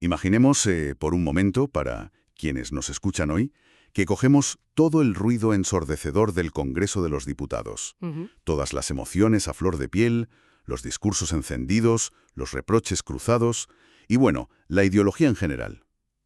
Imaginemos, por un momento, para quienes nos escuchan hoy, que cogemos todo el ruido ensordecedor del Congreso de los Diputados, todas las emociones a flor de piel, los discursos encendidos, los reproches cruzados y, bueno, la ideología en general.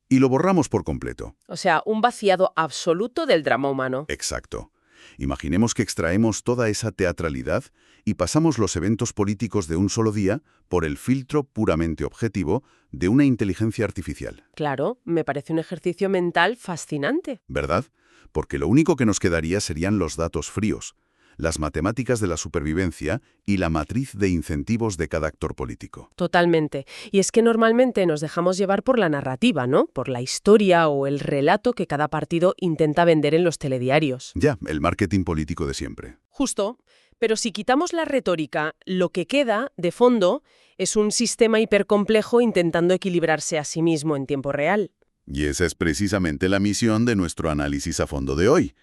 Y lo borramos por completo. O sea, un vaciado absoluto del drama humano. Exacto. Imaginemos que extraemos toda esa teatralidad y pasamos los eventos políticos de un solo día por el filtro puramente objetivo de una inteligencia artificial. Claro, me parece un ejercicio mental fascinante. ¿Verdad? Porque lo único que nos quedaría serían los datos fríos, las matemáticas de la supervivencia y la matriz de incentivos de cada actor político. Totalmente. Y es que normalmente nos dejamos llevar por la narrativa, ¿no? Por la historia o el relato que cada partido intenta vender en los telediarios. Ya, el marketing político de siempre. Justo. Pero si quitamos la retórica, lo que queda, de fondo, es un sistema hipercomplejo intentando equilibrarse a sí mismo en tiempo real. Y esa es precisamente la misión de nuestro análisis a fondo de hoy.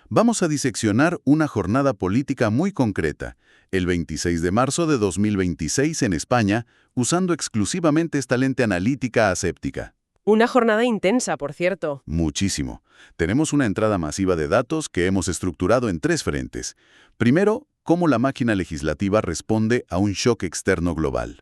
Vamos a diseccionar una jornada política muy concreta, el 26 de marzo de 2026 en España, usando exclusivamente esta lente analítica aséptica. Una jornada intensa, por cierto. Muchísimo. Tenemos una entrada masiva de datos que hemos estructurado en 3 frentes. Primero, cómo la máquina legislativa responde a un shock externo global.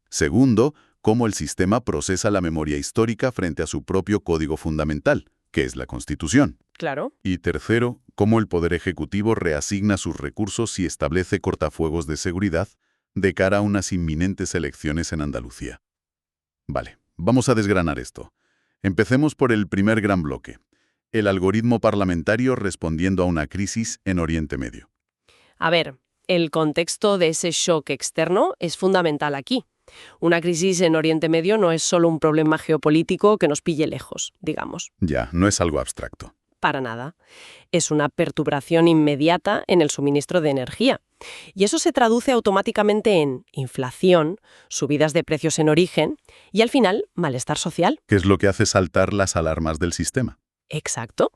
Segundo, cómo el sistema procesa la memoria histórica frente a su propio código fundamental, que es la Constitución. Claro. Y tercero, cómo el Poder Ejecutivo reasigna sus recursos y establece cortafuegos de seguridad de cara a unas inminentes elecciones en Andalucía. Vale, vamos a desgranar esto. Empecemos por el primer gran bloque, el algoritmo parlamentario respondiendo a una crisis en Oriente Medio. A ver, el contexto de ese shock externo es fundamental aquí. Una crisis en Oriente Medio no es solo un problema geopolítico que nos pille lejos, digamos. Ya, no es algo abstracto. Para nada. Es una perturbación inmediata en el suministro de energía. Y eso se traduce automáticamente en inflación, subidas de precios en origen y, al final, malestar social. ¿Qué es lo que hace saltar las alarmas del sistema? Exacto.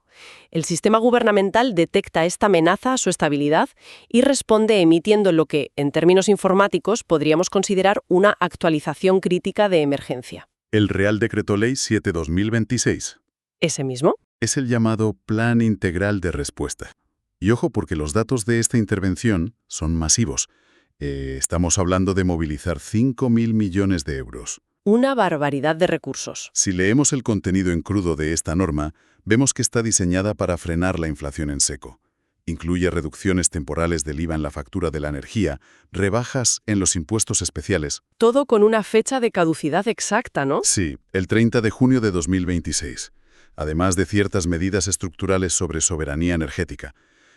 El sistema gubernamental detecta esta amenaza a su estabilidad y responde emitiendo lo que, en términos informáticos, podríamos considerar una actualización crítica de emergencia. El Real Decreto Ley 7/2026. ¿Ese mismo? Es el llamado Plan Integral de Respuesta. Y ojo, porque los datos de esta intervención son masivos. Estamos hablando de movilizar 5.000 millones de euros. Una barbaridad de recursos. Si leemos el contenido en crudo de esta norma, vemos que está diseñada para frenar la inflación en seco. Incluye reducciones temporales del IVA en la factura de la energía, rebajas en los impuestos especiales. Todo con una fecha de caducidad exacta, ¿no? Sí, el 30 de junio de 2026. Además de ciertas medidas estructurales sobre soberanía energética.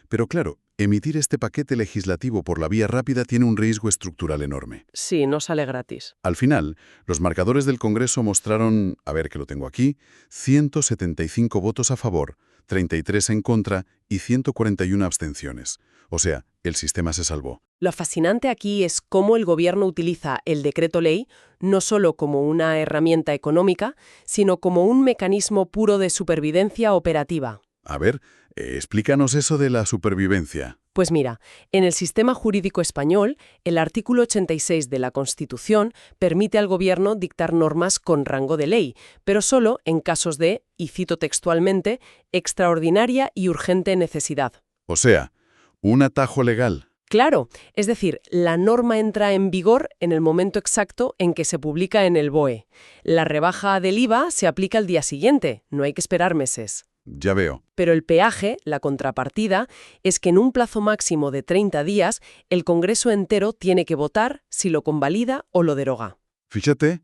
Pero claro, emitir este paquete legislativo por la vía rápida tiene un riesgo estructural enorme. Sí, no sale gratis. Al final, los marcadores del Congreso mostraron, a ver que lo tengo aquí, 175 votos a favor, 33 en contra y 141 abstenciones. O sea, el sistema se salvó. Lo fascinante aquí es cómo el gobierno utiliza el decreto ley no solo como una herramienta económica, sino como un mecanismo puro de supervivencia operativa. A ver, explícanos eso de la supervivencia. Pues mira, en el sistema jurídico español, el artículo 86 de la Constitución permite al Gobierno dictar normas con rango de ley, pero solo en casos de, y cito textualmente, extraordinaria y urgente necesidad. O sea, un atajo legal. Claro, es decir, la norma entra en vigor en el momento exacto en que se publica en el BOE. La rebaja del IVA se aplica al día siguiente, no hay que esperar meses. Ya veo. Pero el peaje, la contrapartida, es que en un plazo máximo de 30 días, el Congreso entero tiene que votar si lo convalida o lo deroga. Fíjate,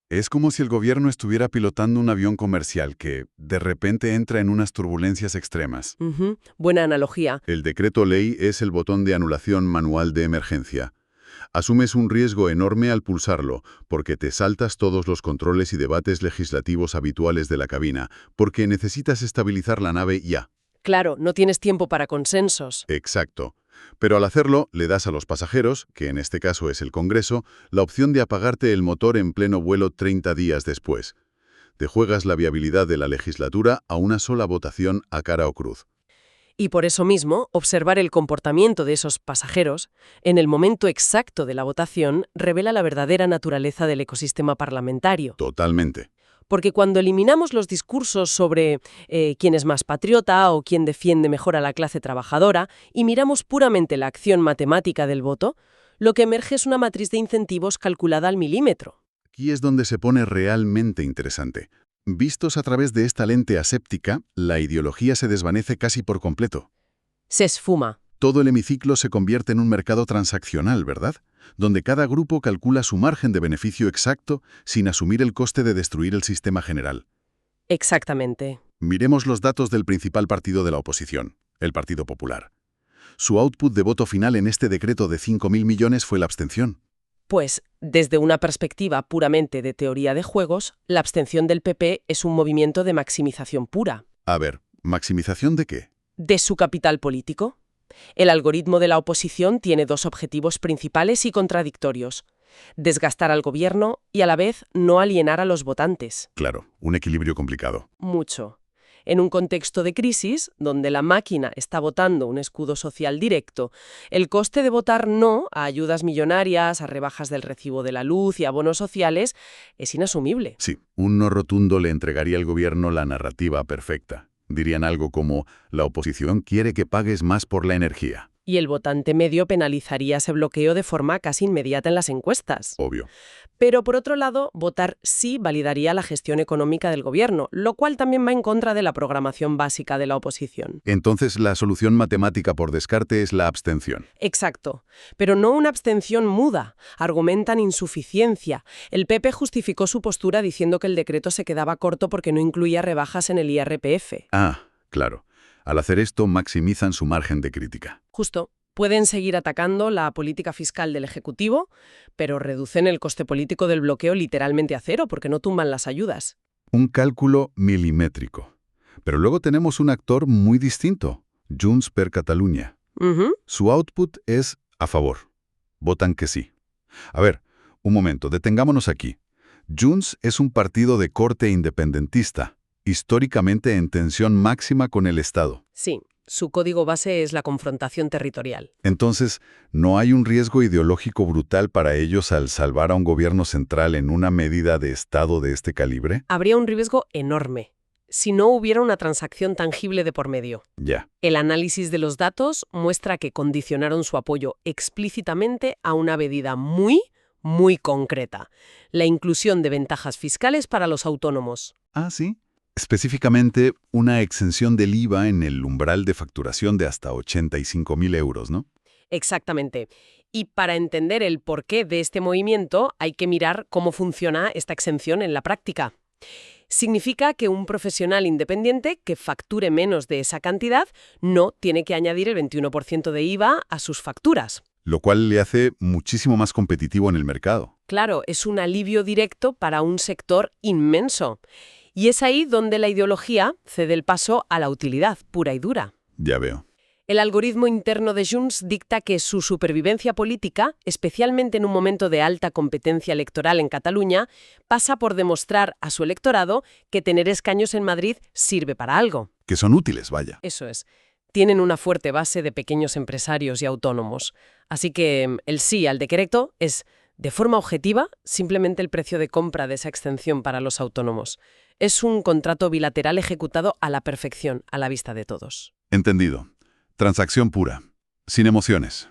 es como si el gobierno estuviera pilotando un avión comercial que, de repente, entra en unas turbulencias extremas. Buena analogía. El decreto ley es el botón de anulación manual de emergencia. Asumes un riesgo enorme al pulsarlo, porque te saltas todos los controles y debates legislativos habituales de la cabina, porque necesitas estabilizar la nave ya. Claro, no tienes tiempo para consensos. Exacto. Pero al hacerlo, le das a los pasajeros, que en este caso es el Congreso, la opción de apagarte el motor en pleno vuelo 30 días después. Te juegas la viabilidad de la legislatura a una sola votación a cara o cruz. Y por eso mismo, observar el comportamiento de esos pasajeros en el momento exacto de la votación revela la verdadera naturaleza del ecosistema parlamentario. Totalmente. Porque cuando eliminamos los discursos sobre quién es más patriota o quién defiende mejor a la clase trabajadora y miramos puramente la acción matemática del voto, lo que emerge es una matriz de incentivos calculada al milímetro. Aquí es donde se pone realmente interesante. Vistos a través de esta lente aséptica, la ideología se desvanece casi por completo. Se esfuma. Todo el hemiciclo se convierte en un mercado transaccional, ¿verdad? Donde cada grupo calcula su margen de beneficio exacto sin asumir el coste de destruir el sistema general. Exactamente. Miremos los datos del principal partido de la oposición, el Partido Popular. Su output de voto final en este decreto de 5.000 millones fue la abstención. Pues, desde una perspectiva puramente de teoría de juegos, la abstención del PP es un movimiento de maximización pura. A ver, ¿maximización de qué? De su capital político. El algoritmo de la oposición tiene dos objetivos principales y contradictorios: desgastar al gobierno y a la vez no alienar a los votantes. Claro, un equilibrio complicado. Mucho. En un contexto de crisis, donde la máquina está votando un escudo social directo, el coste de votar no a ayudas millonarias, a rebajas del recibo de la luz y a bonos sociales es inasumible. Sí, un no rotundo le entregaría al gobierno la narrativa perfecta. Dirían algo como, la oposición quiere que pagues más por la energía. Y el votante medio penalizaría ese bloqueo de forma casi inmediata en las encuestas. Obvio. Pero, por otro lado, votar sí validaría la gestión económica del gobierno, lo cual también va en contra de la programación básica de la oposición. Entonces, la solución matemática por descarte es la abstención. Exacto. Pero no una abstención muda. Argumentan insuficiencia. El PP justificó su postura diciendo que el decreto se quedaba corto porque no incluía rebajas en el IRPF. Ah, claro. Al hacer esto, maximizan su margen de crítica. Justo. Pueden seguir atacando la política fiscal del Ejecutivo, pero reducen el coste político del bloqueo literalmente a cero porque no tumban las ayudas. Un cálculo milimétrico. Pero luego tenemos un actor muy distinto, Junts per Catalunya. Ujú. Su output es a favor. Votan que sí. A ver, un momento, detengámonos aquí. Junts es un partido de corte independentista, históricamente en tensión máxima con el Estado. Sí, su código base es la confrontación territorial. Entonces, ¿no hay un riesgo ideológico brutal para ellos al salvar a un gobierno central en una medida de Estado de este calibre? Habría un riesgo enorme si no hubiera una transacción tangible de por medio. Ya. El análisis de los datos muestra que condicionaron su apoyo explícitamente a una medida muy concreta: la inclusión de ventajas fiscales para los autónomos. Ah, sí. Específicamente, una exención del IVA en el umbral de facturación de hasta 85.000 euros, ¿no? Exactamente. Y para entender el porqué de este movimiento, hay que mirar cómo funciona esta exención en la práctica. Significa que un profesional independiente que facture menos de esa cantidad no tiene que añadir el 21% de IVA a sus facturas. Lo cual le hace muchísimo más competitivo en el mercado. Claro, es un alivio directo para un sector inmenso. Y es ahí donde la ideología cede el paso a la utilidad pura y dura. Ya veo. El algoritmo interno de Junts dicta que su supervivencia política, especialmente en un momento de alta competencia electoral en Cataluña, pasa por demostrar a su electorado que tener escaños en Madrid sirve para algo. Que son útiles, vaya. Eso es. Tienen una fuerte base de pequeños empresarios y autónomos. Así que el sí al decreto es, de forma objetiva, simplemente el precio de compra de esa extensión para los autónomos. Es un contrato bilateral ejecutado a la perfección, a la vista de todos. Entendido. Transacción pura. Sin emociones.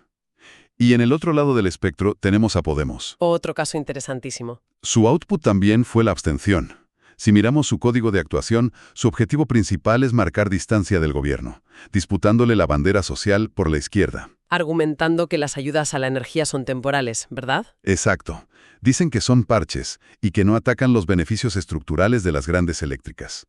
Y en el otro lado del espectro tenemos a Podemos. Otro caso interesantísimo. Su output también fue la abstención. Si miramos su código de actuación, su objetivo principal es marcar distancia del gobierno, disputándole la bandera social por la izquierda. Argumentando que las ayudas a la energía son temporales, ¿verdad? Exacto. Dicen que son parches y que no atacan los beneficios estructurales de las grandes eléctricas.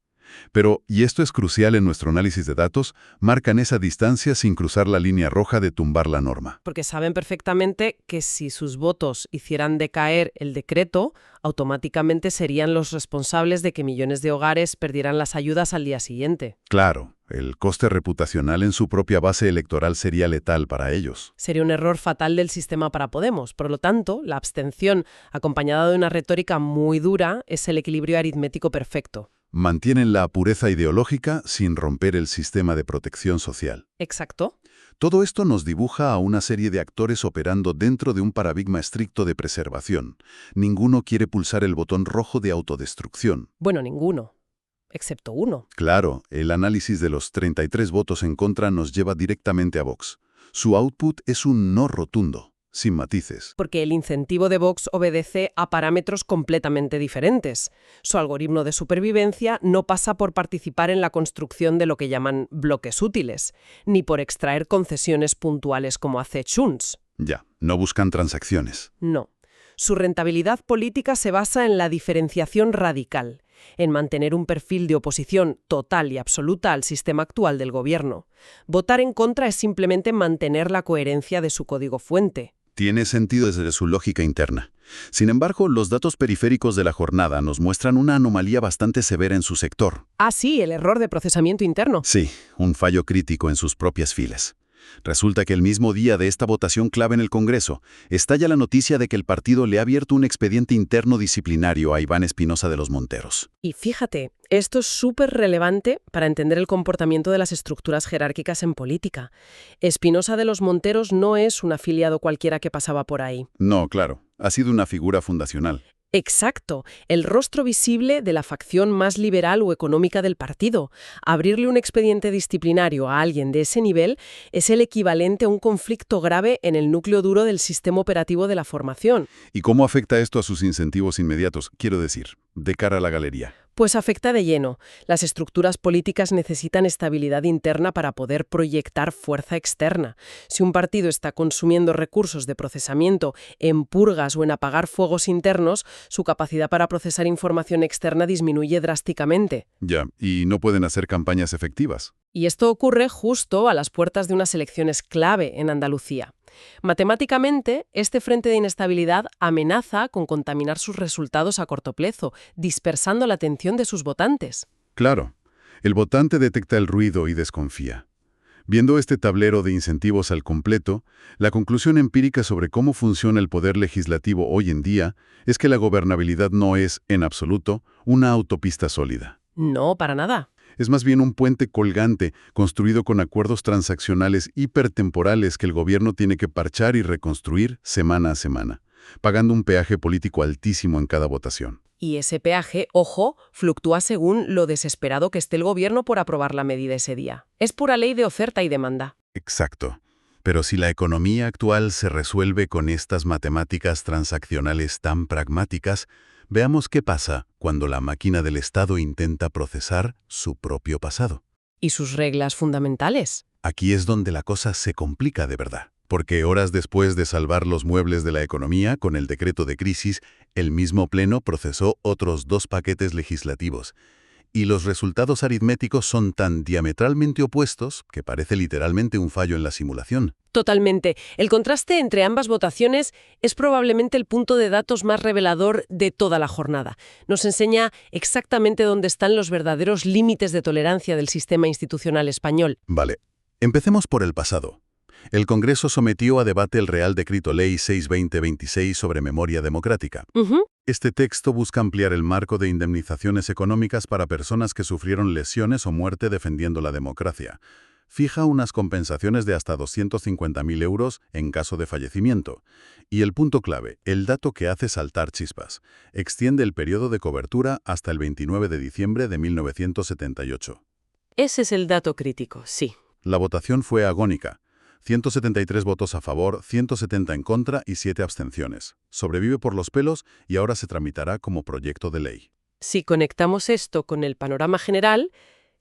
Pero, y esto es crucial en nuestro análisis de datos, marcan esa distancia sin cruzar la línea roja de tumbar la norma. Porque saben perfectamente que si sus votos hicieran decaer el decreto, automáticamente serían los responsables de que millones de hogares perdieran las ayudas al día siguiente. Claro, el coste reputacional en su propia base electoral sería letal para ellos. Sería un error fatal del sistema para Podemos. Por lo tanto, la abstención, acompañada de una retórica muy dura, es el equilibrio aritmético perfecto. Mantienen la pureza ideológica sin romper el sistema de protección social. Exacto. Todo esto nos dibuja a una serie de actores operando dentro de un paradigma estricto de preservación. Ninguno quiere pulsar el botón rojo de autodestrucción. Bueno, ninguno. Excepto uno. Claro, el análisis de los 33 votos en contra nos lleva directamente a Vox. Su output es un no rotundo, sin matices. Porque el incentivo de Vox obedece a parámetros completamente diferentes. Su algoritmo de supervivencia no pasa por participar en la construcción de lo que llaman bloques útiles, ni por extraer concesiones puntuales como hace Junts. Ya, no buscan transacciones. No. Su rentabilidad política se basa en la diferenciación radical, en mantener un perfil de oposición total y absoluta al sistema actual del gobierno. Votar en contra es simplemente mantener la coherencia de su código fuente. Tiene sentido desde su lógica interna. Sin embargo, los datos periféricos de la jornada nos muestran una anomalía bastante severa en su sector. Ah, sí, el error de procesamiento interno. Sí, un fallo crítico en sus propias filas. Resulta que el mismo día de esta votación clave en el Congreso, estalla la noticia de que el partido le ha abierto un expediente interno disciplinario a Iván Espinosa de los Monteros. Y fíjate, esto es súper relevante para entender el comportamiento de las estructuras jerárquicas en política. Espinosa de los Monteros no es un afiliado cualquiera que pasaba por ahí. No, claro, ha sido una figura fundacional. Exacto, el rostro visible de la facción más liberal o económica del partido. Abrirle un expediente disciplinario a alguien de ese nivel es el equivalente a un conflicto grave en el núcleo duro del sistema operativo de la formación. ¿Y cómo afecta esto a sus incentivos inmediatos? Quiero decir, de cara a la galería. Pues afecta de lleno. Las estructuras políticas necesitan estabilidad interna para poder proyectar fuerza externa. Si un partido está consumiendo recursos de procesamiento en purgas o en apagar fuegos internos, su capacidad para procesar información externa disminuye drásticamente. Ya, y no pueden hacer campañas efectivas. Y esto ocurre justo a las puertas de unas elecciones clave en Andalucía. Matemáticamente, este frente de inestabilidad amenaza con contaminar sus resultados a corto plazo, dispersando la atención de sus votantes. Claro, el votante detecta el ruido y desconfía. Viendo este tablero de incentivos al completo, la conclusión empírica sobre cómo funciona el poder legislativo hoy en día es que la gobernabilidad no es, en absoluto, una autopista sólida. No, para nada. Es más bien un puente colgante construido con acuerdos transaccionales hipertemporales que el gobierno tiene que parchar y reconstruir semana a semana, pagando un peaje político altísimo en cada votación. Y ese peaje, ojo, fluctúa según lo desesperado que esté el gobierno por aprobar la medida ese día. Es pura ley de oferta y demanda. Exacto. Pero si la economía actual se resuelve con estas matemáticas transaccionales tan pragmáticas, veamos qué pasa cuando la máquina del Estado intenta procesar su propio pasado. ¿Y sus reglas fundamentales? Aquí es donde la cosa se complica de verdad. Porque horas después de salvar los muebles de la economía con el decreto de crisis, el mismo Pleno procesó otros 2 paquetes legislativos. Y los resultados aritméticos son tan diametralmente opuestos que parece literalmente un fallo en la simulación. Totalmente. El contraste entre ambas votaciones es probablemente el punto de datos más revelador de toda la jornada. Nos enseña exactamente dónde están los verdaderos límites de tolerancia del sistema institucional español. Vale, empecemos por el pasado. El Congreso sometió a debate el Real Decreto Ley 6/2026 sobre memoria democrática. Este texto busca ampliar el marco de indemnizaciones económicas para personas que sufrieron lesiones o muerte defendiendo la democracia. Fija unas compensaciones de hasta 250.000 euros en caso de fallecimiento. Y el punto clave, el dato que hace saltar chispas, extiende el periodo de cobertura hasta el 29 de diciembre de 1978. Ese es el dato crítico, sí. La votación fue agónica. 173 votos a favor, 170 en contra y 7 abstenciones. Sobrevive por los pelos y ahora se tramitará como proyecto de ley. Si conectamos esto con el panorama general,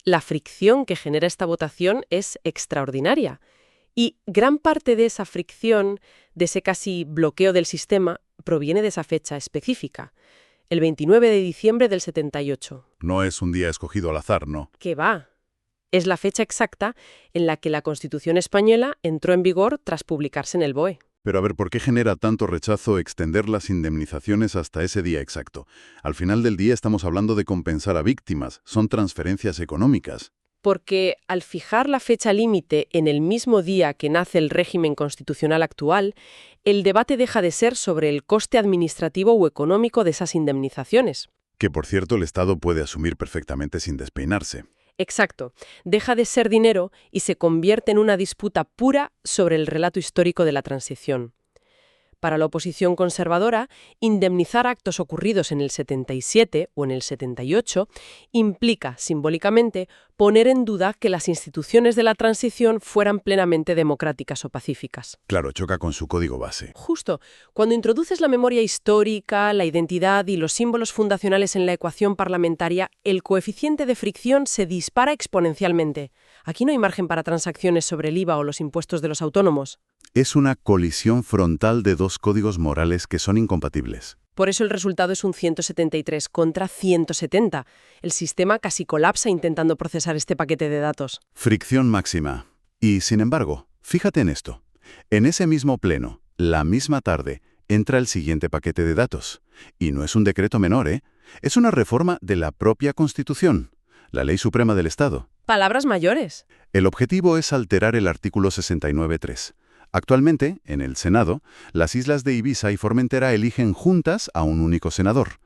la fricción que genera esta votación es extraordinaria. Y gran parte de esa fricción, de ese casi bloqueo del sistema, proviene de esa fecha específica, el 29 de diciembre del 78. No es un día escogido al azar, ¿no? ¿Qué va? Es la fecha exacta en la que la Constitución española entró en vigor tras publicarse en el BOE. Pero a ver, ¿por qué genera tanto rechazo extender las indemnizaciones hasta ese día exacto? Al final del día estamos hablando de compensar a víctimas, son transferencias económicas. Porque al fijar la fecha límite en el mismo día que nace el régimen constitucional actual, el debate deja de ser sobre el coste administrativo o económico de esas indemnizaciones. Que, por cierto, el Estado puede asumir perfectamente sin despeinarse. Exacto. Deja de ser dinero y se convierte en una disputa pura sobre el relato histórico de la transición. Para la oposición conservadora, indemnizar actos ocurridos en el 77 o en el 78 implica, simbólicamente, poner en duda que las instituciones de la transición fueran plenamente democráticas o pacíficas. Claro, choca con su código base. Justo, cuando introduces la memoria histórica, la identidad y los símbolos fundacionales en la ecuación parlamentaria, el coeficiente de fricción se dispara exponencialmente. Aquí no hay margen para transacciones sobre el IVA o los impuestos de los autónomos. Es una colisión frontal de dos códigos morales que son incompatibles. Por eso el resultado es un 173 contra 170. El sistema casi colapsa intentando procesar este paquete de datos. Fricción máxima. Y, sin embargo, fíjate en esto. En ese mismo pleno, la misma tarde, entra el siguiente paquete de datos. Y no es un decreto menor, ¿eh? Es una reforma de la propia Constitución, la Ley Suprema del Estado. Palabras mayores. El objetivo es alterar el artículo 69.3. Actualmente, en el Senado, las islas de Ibiza y Formentera eligen juntas a un único senador.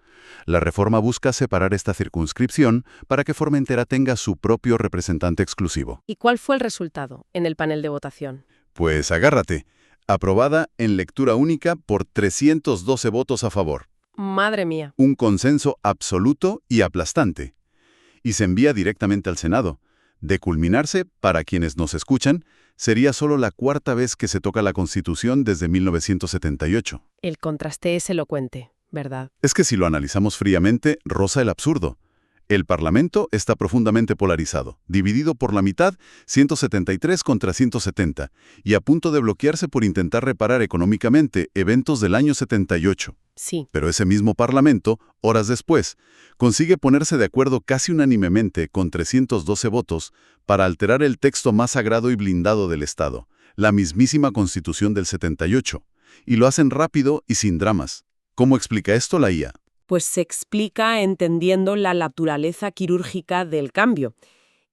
La reforma busca separar esta circunscripción para que Formentera tenga su propio representante exclusivo. ¿Y cuál fue el resultado en el panel de votación? Pues agárrate. Aprobada en lectura única por 312 votos a favor. Madre mía. Un consenso absoluto y aplastante. Y se envía directamente al Senado. De culminarse, para quienes nos escuchan, sería solo la cuarta vez que se toca la Constitución desde 1978. El contraste es elocuente, ¿verdad? Es que si lo analizamos fríamente, roza el absurdo. El Parlamento está profundamente polarizado, dividido por la mitad, 173 contra 170, y a punto de bloquearse por intentar reparar económicamente eventos del año 78. Sí. Pero ese mismo Parlamento, horas después, consigue ponerse de acuerdo casi unánimemente con 312 votos para alterar el texto más sagrado y blindado del Estado, la mismísima Constitución del 78. Y lo hacen rápido y sin dramas. ¿Cómo explica esto la IA? Pues se explica entendiendo la naturaleza quirúrgica del cambio.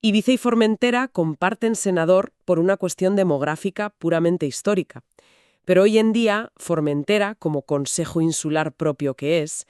Ibiza y Formentera comparten senador por una cuestión demográfica puramente histórica. Pero hoy en día, Formentera, como consejo insular propio que es,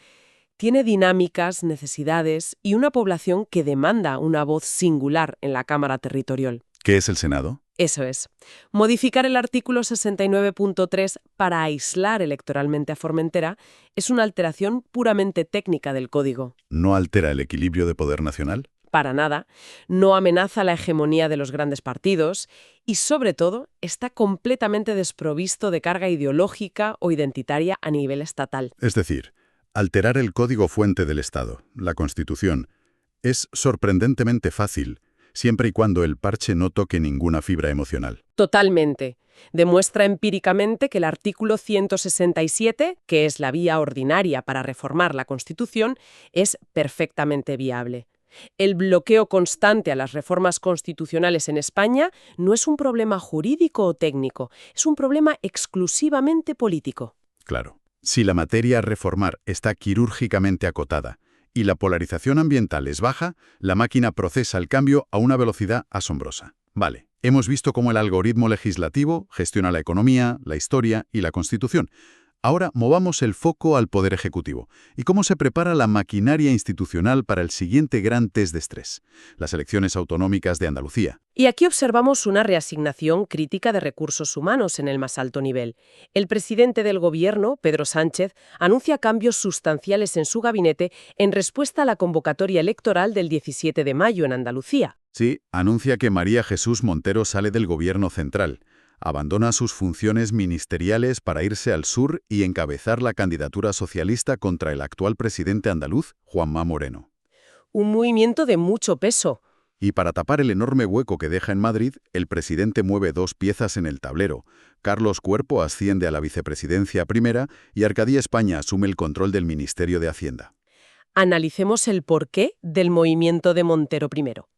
tiene dinámicas, necesidades y una población que demanda una voz singular en la Cámara Territorial. ¿Qué es el Senado? Eso es. Modificar el artículo 69.3 para aislar electoralmente a Formentera es una alteración puramente técnica del código. ¿No altera el equilibrio de poder nacional? Para nada, no amenaza la hegemonía de los grandes partidos y, sobre todo, está completamente desprovisto de carga ideológica o identitaria a nivel estatal. Es decir, alterar el código fuente del Estado, la Constitución, es sorprendentemente fácil, siempre y cuando el parche no toque ninguna fibra emocional. Totalmente. Demuestra empíricamente que el artículo 167, que es la vía ordinaria para reformar la Constitución, es perfectamente viable. El bloqueo constante a las reformas constitucionales en España no es un problema jurídico o técnico, es un problema exclusivamente político. Claro. Si la materia a reformar está quirúrgicamente acotada y la polarización ambiental es baja, la máquina procesa el cambio a una velocidad asombrosa. Vale, hemos visto cómo el algoritmo legislativo gestiona la economía, la historia y la Constitución. Ahora movamos el foco al Poder Ejecutivo y cómo se prepara la maquinaria institucional para el siguiente gran test de estrés, las elecciones autonómicas de Andalucía. Y aquí observamos una reasignación crítica de recursos humanos en el más alto nivel. El presidente del Gobierno, Pedro Sánchez, anuncia cambios sustanciales en su gabinete en respuesta a la convocatoria electoral del 17 de mayo en Andalucía. Sí, anuncia que María Jesús Montero sale del Gobierno central. Abandona sus funciones ministeriales para irse al sur y encabezar la candidatura socialista contra el actual presidente andaluz, Juanma Moreno. Un movimiento de mucho peso. Y para tapar el enorme hueco que deja en Madrid, el presidente mueve dos piezas en el tablero. Carlos Cuerpo asciende a la vicepresidencia primera y Arcadia España asume el control del Ministerio de Hacienda. Analicemos el porqué del movimiento de Montero primero.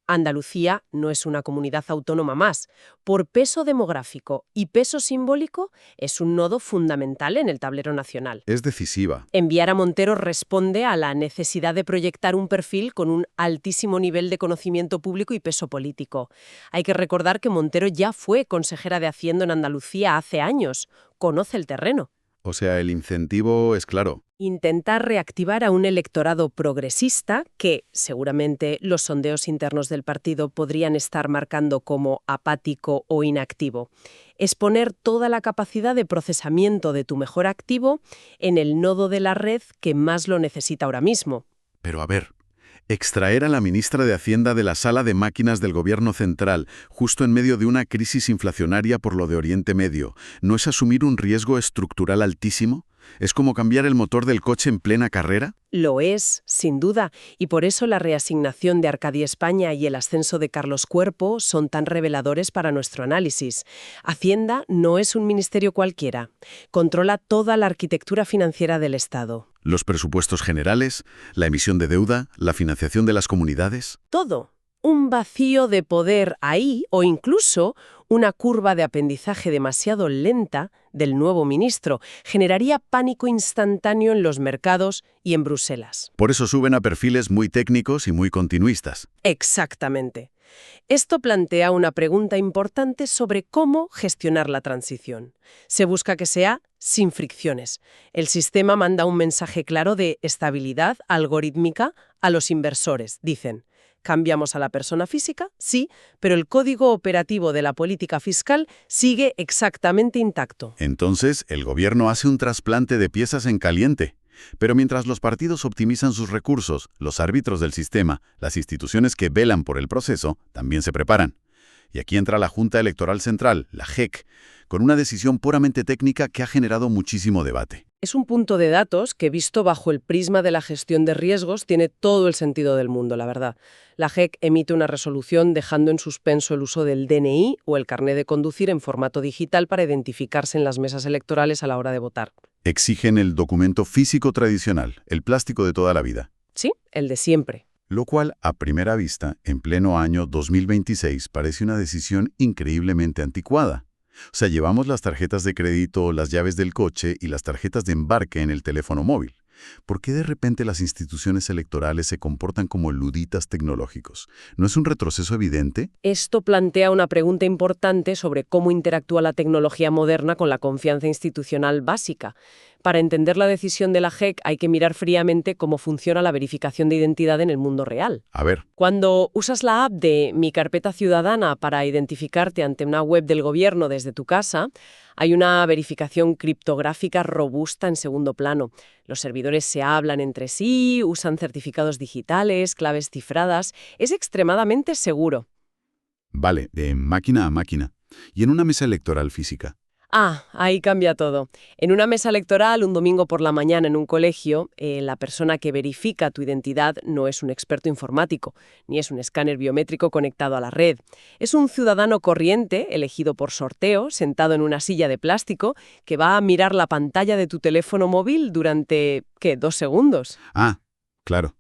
Andalucía no es una comunidad autónoma más. Por peso demográfico y peso simbólico, es un nodo fundamental en el tablero nacional. Es decisiva. Enviar a Montero responde a la necesidad de proyectar un perfil con un altísimo nivel de conocimiento público y peso político. Hay que recordar que Montero ya fue consejera de Hacienda en Andalucía hace años. Conoce el terreno. O sea, el incentivo es claro. Intentar reactivar a un electorado progresista que, seguramente, los sondeos internos del partido podrían estar marcando como apático o inactivo. Es poner toda la capacidad de procesamiento de tu mejor activo en el nodo de la red que más lo necesita ahora mismo. Pero a ver, extraer a la ministra de Hacienda de la sala de máquinas del gobierno central, justo en medio de una crisis inflacionaria por lo de Oriente Medio, ¿no es asumir un riesgo estructural altísimo? ¿Es como cambiar el motor del coche en plena carrera? Lo es, sin duda, y por eso la reasignación de Arcadia España y el ascenso de Carlos Cuerpo son tan reveladores para nuestro análisis. Hacienda no es un ministerio cualquiera. Controla toda la arquitectura financiera del Estado. Los presupuestos generales, la emisión de deuda, la financiación de las comunidades. Todo. Un vacío de poder ahí o incluso una curva de aprendizaje demasiado lenta del nuevo ministro generaría pánico instantáneo en los mercados y en Bruselas. Por eso suben a perfiles muy técnicos y muy continuistas. Exactamente. Esto plantea una pregunta importante sobre cómo gestionar la transición. Se busca que sea sin fricciones. El sistema manda un mensaje claro de estabilidad algorítmica a los inversores, dicen. ¿Cambiamos a la persona física? Sí, pero el código operativo de la política fiscal sigue exactamente intacto. Entonces, el gobierno hace un trasplante de piezas en caliente. Pero mientras los partidos optimizan sus recursos, los árbitros del sistema, las instituciones que velan por el proceso, también se preparan. Y aquí entra la Junta Electoral Central, la JEC, con una decisión puramente técnica que ha generado muchísimo debate. Es un punto de datos que, visto bajo el prisma de la gestión de riesgos, tiene todo el sentido del mundo, la verdad. La JEC emite una resolución dejando en suspenso el uso del DNI o el carné de conducir en formato digital para identificarse en las mesas electorales a la hora de votar. Exigen el documento físico tradicional, el plástico de toda la vida. Sí, el de siempre. Lo cual, a primera vista, en pleno año 2026, parece una decisión increíblemente anticuada. O sea, llevamos las tarjetas de crédito, las llaves del coche y las tarjetas de embarque en el teléfono móvil. ¿Por qué de repente las instituciones electorales se comportan como luditas tecnológicos? ¿No es un retroceso evidente? Esto plantea una pregunta importante sobre cómo interactúa la tecnología moderna con la confianza institucional básica. Para entender la decisión de la JEC hay que mirar fríamente cómo funciona la verificación de identidad en el mundo real. A ver. Cuando usas la app de Mi Carpeta Ciudadana para identificarte ante una web del gobierno desde tu casa, hay una verificación criptográfica robusta en segundo plano. Los servidores se hablan entre sí, usan certificados digitales, claves cifradas. Es extremadamente seguro. Vale, de máquina a máquina. ¿Y en una mesa electoral física? Ah, ahí cambia todo. En una mesa electoral, un domingo por la mañana en un colegio, la persona que verifica tu identidad no es un experto informático, ni es un escáner biométrico conectado a la red. Es un ciudadano corriente, elegido por sorteo, sentado en una silla de plástico, que va a mirar la pantalla de tu teléfono móvil durante, ¿qué?, 2 segundos. Ah, claro.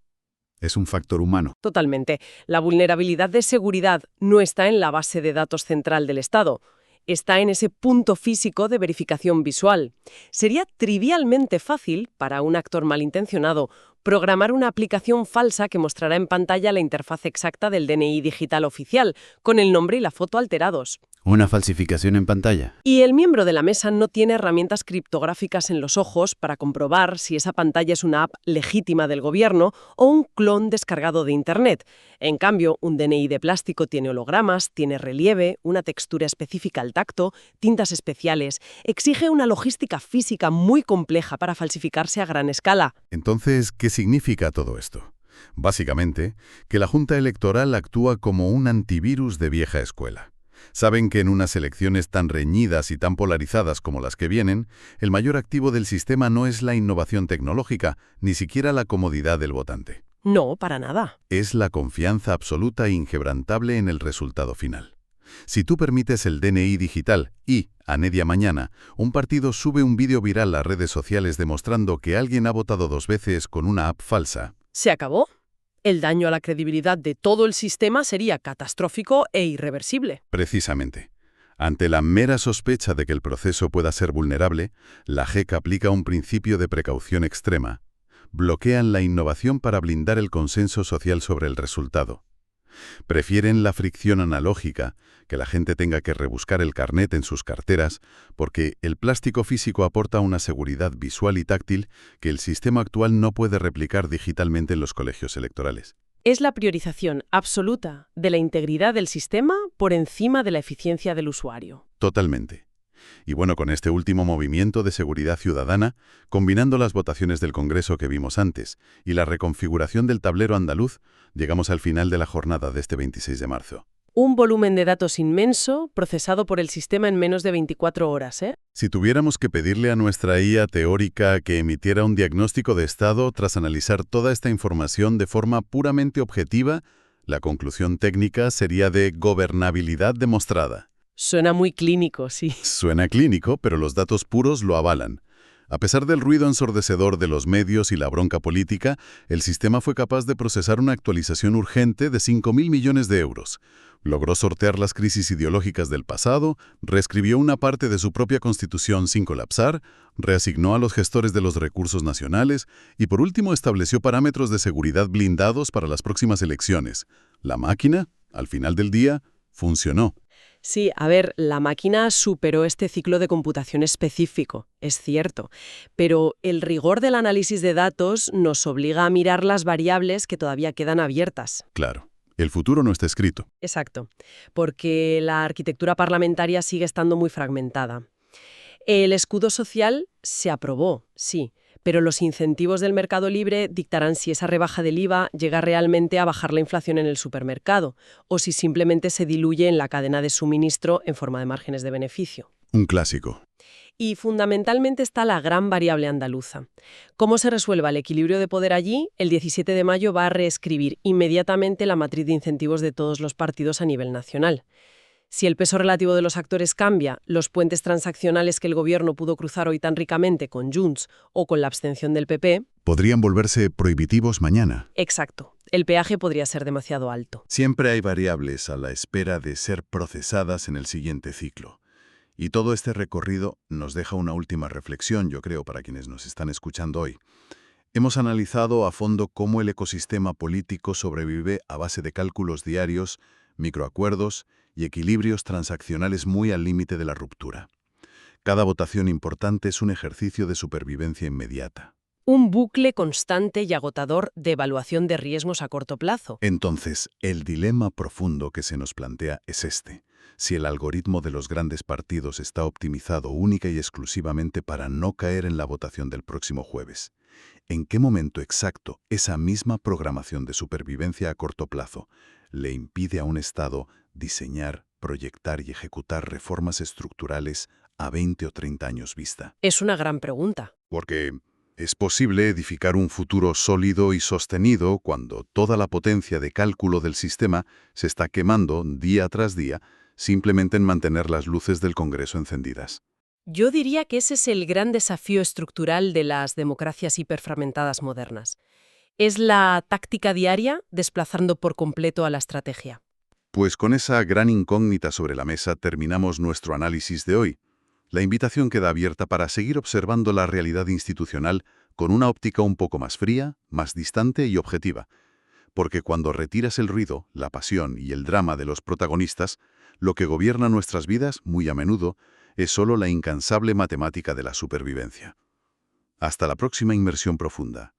Es un factor humano. Totalmente. La vulnerabilidad de seguridad no está en la base de datos central del Estado. Está en ese punto físico de verificación visual. Sería trivialmente fácil, para un actor malintencionado, programar una aplicación falsa que mostrará en pantalla la interfaz exacta del DNI digital oficial, con el nombre y la foto alterados. Una falsificación en pantalla. Y el miembro de la mesa no tiene herramientas criptográficas en los ojos para comprobar si esa pantalla es una app legítima del gobierno o un clon descargado de Internet. En cambio, un DNI de plástico tiene hologramas, tiene relieve, una textura específica al tacto, tintas especiales. Exige una logística física muy compleja para falsificarse a gran escala. Entonces, ¿qué significa todo esto? Básicamente, que la Junta Electoral actúa como un antivirus de vieja escuela. Saben que en unas elecciones tan reñidas y tan polarizadas como las que vienen, el mayor activo del sistema no es la innovación tecnológica, ni siquiera la comodidad del votante. No, para nada. Es la confianza absoluta e inquebrantable en el resultado final. Si tú permites el DNI digital y, a media mañana, un partido sube un vídeo viral a redes sociales demostrando que alguien ha votado 2 veces con una app falsa. ¿Se acabó? El daño a la credibilidad de todo el sistema sería catastrófico e irreversible. Precisamente. Ante la mera sospecha de que el proceso pueda ser vulnerable, la JEC aplica un principio de precaución extrema. Bloquean la innovación para blindar el consenso social sobre el resultado. Prefieren la fricción analógica, que la gente tenga que rebuscar el carnet en sus carteras, porque el plástico físico aporta una seguridad visual y táctil que el sistema actual no puede replicar digitalmente en los colegios electorales. Es la priorización absoluta de la integridad del sistema por encima de la eficiencia del usuario. Totalmente. Y bueno, con este último movimiento de seguridad ciudadana, combinando las votaciones del Congreso que vimos antes y la reconfiguración del tablero andaluz, llegamos al final de la jornada de este 26 de marzo. Un volumen de datos inmenso procesado por el sistema en menos de 24 horas, ¿eh? Si tuviéramos que pedirle a nuestra IA teórica que emitiera un diagnóstico de estado tras analizar toda esta información de forma puramente objetiva, la conclusión técnica sería de gobernabilidad demostrada. Suena muy clínico, sí. Suena clínico, pero los datos puros lo avalan. A pesar del ruido ensordecedor de los medios y la bronca política, el sistema fue capaz de procesar una actualización urgente de 5.000 millones de euros. Logró sortear las crisis ideológicas del pasado, reescribió una parte de su propia constitución sin colapsar, reasignó a los gestores de los recursos nacionales y por último estableció parámetros de seguridad blindados para las próximas elecciones. La máquina, al final del día, funcionó. Sí, a ver, la máquina superó este ciclo de computación específico, es cierto, pero el rigor del análisis de datos nos obliga a mirar las variables que todavía quedan abiertas. Claro, el futuro no está escrito. Exacto, porque la arquitectura parlamentaria sigue estando muy fragmentada. El escudo social se aprobó, sí, pero los incentivos del mercado libre dictarán si esa rebaja del IVA llega realmente a bajar la inflación en el supermercado o si simplemente se diluye en la cadena de suministro en forma de márgenes de beneficio. Un clásico. Y fundamentalmente está la gran variable andaluza. ¿Cómo se resuelva el equilibrio de poder allí? El 17 de mayo va a reescribir inmediatamente la matriz de incentivos de todos los partidos a nivel nacional. Si el peso relativo de los actores cambia, los puentes transaccionales que el gobierno pudo cruzar hoy tan ricamente con Junts o con la abstención del PP... Podrían volverse prohibitivos mañana. Exacto. El peaje podría ser demasiado alto. Siempre hay variables a la espera de ser procesadas en el siguiente ciclo. Y todo este recorrido nos deja una última reflexión, yo creo, para quienes nos están escuchando hoy. Hemos analizado a fondo cómo el ecosistema político sobrevive a base de cálculos diarios, microacuerdos y equilibrios transaccionales muy al límite de la ruptura. Cada votación importante es un ejercicio de supervivencia inmediata. Un bucle constante y agotador de evaluación de riesgos a corto plazo. Entonces, el dilema profundo que se nos plantea es este. Si el algoritmo de los grandes partidos está optimizado única y exclusivamente para no caer en la votación del próximo jueves, ¿en qué momento exacto esa misma programación de supervivencia a corto plazo le impide a un Estado diseñar, proyectar y ejecutar reformas estructurales a 20 o 30 años vista? Es una gran pregunta. Porque es posible edificar un futuro sólido y sostenido cuando toda la potencia de cálculo del sistema se está quemando día tras día simplemente en mantener las luces del Congreso encendidas. Yo diría que ese es el gran desafío estructural de las democracias hiperfragmentadas modernas. Es la táctica diaria desplazando por completo a la estrategia. Pues con esa gran incógnita sobre la mesa terminamos nuestro análisis de hoy. La invitación queda abierta para seguir observando la realidad institucional con una óptica un poco más fría, más distante y objetiva. Porque cuando retiras el ruido, la pasión y el drama de los protagonistas, lo que gobierna nuestras vidas, muy a menudo, es solo la incansable matemática de la supervivencia. Hasta la próxima inmersión profunda.